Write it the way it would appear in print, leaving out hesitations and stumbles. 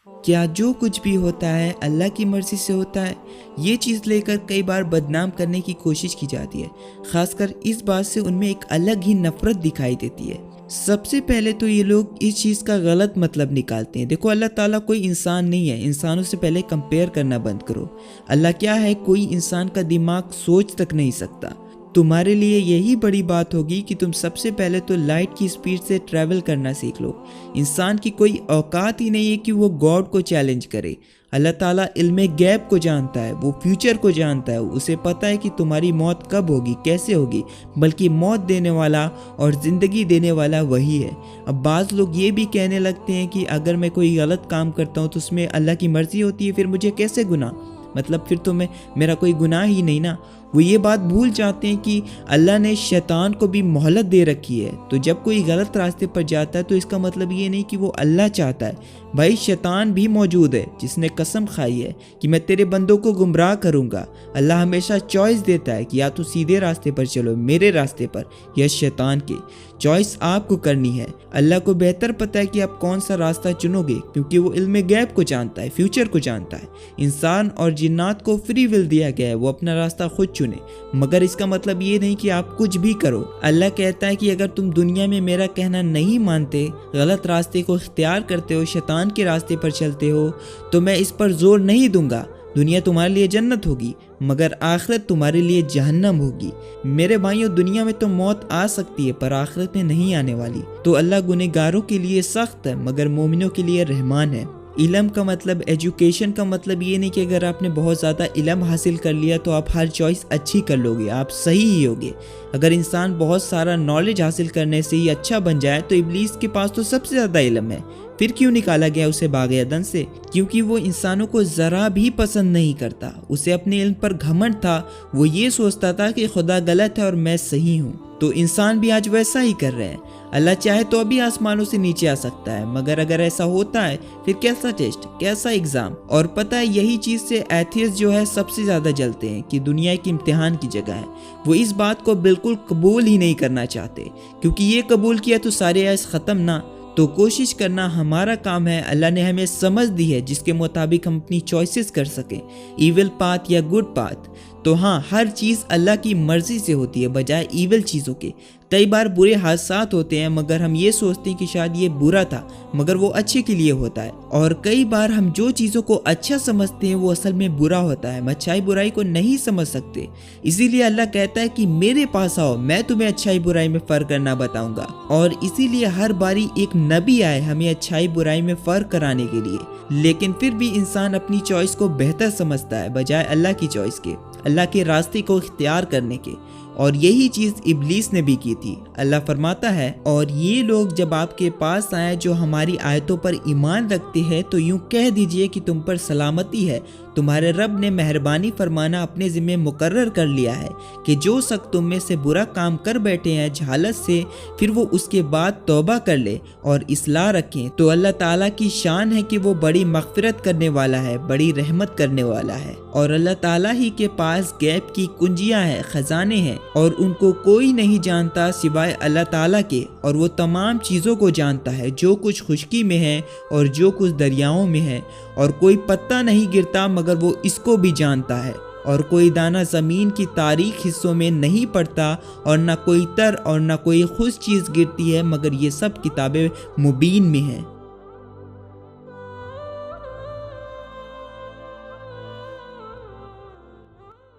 क्या जो कुछ भी होता है अल्लाह की मर्ज़ी से होता है? ये चीज़ लेकर कई बार बदनाम करने की कोशिश की जाती है। ख़ासकर इस बात से उनमें एक अलग ही नफ़रत दिखाई देती है। सबसे पहले तो ये लोग इस चीज़ का गलत मतलब निकालते हैं। देखो, अल्लाह ताला कोई इंसान नहीं है। इंसानों से पहले कंपेयर करना बंद करो। अल्लाह क्या है, कोई इंसान का दिमाग सोच तक नहीं सकता। तुम्हारे लिए यही बड़ी बात होगी कि तुम सबसे पहले तो लाइट की स्पीड से ट्रैवल करना सीख लो। इंसान की कोई औकात ही नहीं है कि वो गॉड को चैलेंज करे। अल्लाह ताला इल्मे गैब को जानता है, वो फ्यूचर को जानता है। उसे पता है कि तुम्हारी मौत कब होगी, कैसे होगी, बल्कि मौत देने वाला और ज़िंदगी देने वाला वही है। अब बाज़ लोग ये भी कहने लगते हैं कि अगर मैं कोई गलत काम करता हूँ तो उसमें अल्लाह की मर्ज़ी होती है, फिर मुझे कैसे गुनाह, मतलब फिर तो मेरा कोई गुनाह ही नहीं ना। वो ये बात भूल जाते हैं कि अल्लाह ने शैतान को भी मोहलत दे रखी है। तो जब कोई गलत रास्ते पर जाता है तो इसका मतलब ये नहीं कि वो अल्लाह चाहता है। भाई, शैतान भी मौजूद है जिसने कसम खाई है कि मैं तेरे बंदों को गुमराह करूँगा। अल्लाह हमेशा चॉइस देता है कि या तो सीधे रास्ते पर चलो, मेरे रास्ते पर, या शैतान के। चॉइस आपको करनी है। अल्लाह को बेहतर पता है कि आप कौन सा रास्ता चुनोगे, क्योंकि वो इल्मे गैब को जानता है, फ्यूचर को जानता है। इंसान और जिन्नात को फ्री विल दिया गया है, वो अपना रास्ता खुद चुने। मगर इसका मतलब ये नहीं कि आप कुछ भी करो। अल्लाह कहता है कि अगर तुम दुनिया में मेरा कहना नहीं मानते, गलत रास्ते को इख्तियार करते हो, शैतान के रास्ते पर चलते हो, तो मैं इस पर जोर नहीं दूंगा। दुनिया तुम्हारे लिए जन्नत होगी, मगर आखिरत तुम्हारे लिए जहन्नम होगी। मेरे भाइयों, दुनिया में तो मौत आ सकती है पर आखिरत में नहीं आने वाली। तो अल्लाह गुनहगारों के लिए सख्त है मगर मोमिनों के लिए रहमान है। इल्म का मतलब, एजुकेशन का मतलब ये नहीं कि अगर आपने बहुत ज़्यादा इल्म हासिल कर लिया तो आप हर चॉइस अच्छी कर लोगे, आप सही ही होगे। अगर इंसान बहुत सारा नॉलेज हासिल करने से ही अच्छा बन जाए तो इब्लीस के पास तो सबसे ज़्यादा इल्म है, फिर क्यों निकाला गया उसे बाग़ अदन से? क्योंकि वो इंसानों को ज़रा भी पसंद नहीं करता। उसे अपने इल्म पर घमंड था। वो ये सोचता था कि खुदा गलत है और मैं सही हूँ। तो इंसान भी आज वैसा ही कर रहे हैं। अल्लाह चाहे तो अभी आसमानों से नीचे आ सकता है, मगर अगर ऐसा होता है फिर कैसा टेस्ट, कैसा एग्ज़ाम। और पता है, यही चीज़ से एथियस्ट जो है सबसे ज़्यादा जलते हैं कि दुनिया एक इम्तिहान की जगह है। वो इस बात को बिल्कुल कबूल ही नहीं करना चाहते, क्योंकि ये कबूल किया तो सारे ऐस ख़त्म ना। तो कोशिश करना हमारा काम है। अल्लाह ने हमें समझ दी है जिसके मुताबिक हम अपनी चॉइसेस कर सकें, ईविल पाथ या गुड पाथ। तो हाँ, हर चीज़ अल्लाह की मर्ज़ी से होती है बजाय ईविल चीज़ों के। कई बार बुरे हादसात होते हैं मगर हम ये सोचते हैं कि शायद ये बुरा था, मगर वो अच्छे के लिए होता है। और कई बार हम जो चीज़ों को अच्छा समझते हैं वो असल में बुरा होता है। हम अच्छाई बुराई को नहीं समझ सकते, इसीलिए अल्लाह कहता है कि मेरे पास आओ, मैं तुम्हें अच्छाई बुराई में फ़र्क करना बताऊंगा। और इसीलिए हर बारी एक नबी आए हमें अच्छाई बुराई में फ़र्क कराने के लिए। लेकिन फिर भी इंसान अपनी चॉइस को बेहतर समझता है बजाय अल्लाह की चॉइस के, अल्लाह के रास्ते को इख्तियार करने के। और यही चीज़ इब्लीस ने भी की थी। अल्लाह फरमाता है, और ये लोग जब आपके पास आए जो हमारी आयतों पर ईमान रखते हैं तो यूँ कह दीजिए कि तुम पर सलामती है, तुम्हारे रब ने मेहरबानी फरमाना अपने ज़िम्मे मुकर्रर कर लिया है कि जो शख्स तुम में से बुरा काम कर बैठे हैं जहालत से, फिर वो उसके बाद तौबा कर ले और इस्लाह रखें। तो अल्लाह ताला की शान है कि वो बड़ी मग़फ़िरत करने वाला है, बड़ी रहमत करने वाला है। और अल्लाह ताला ही के पास गैब की कुंजियाँ हैं, ख़जाने हैं, और उनको कोई नहीं जानता सिवाय अल्लाह ताला के। और वो तमाम चीज़ों को जानता है, जो कुछ खुशकी में है और जो कुछ दरियाओं में है। और कोई पत्ता नहीं गिरता मगर वो इसको भी जानता है, और कोई दाना ज़मीन की तारीख हिस्सों में नहीं पड़ता, और ना कोई तर और ना कोई खुश चीज़ गिरती है मगर ये सब किताबे मुबीन में है।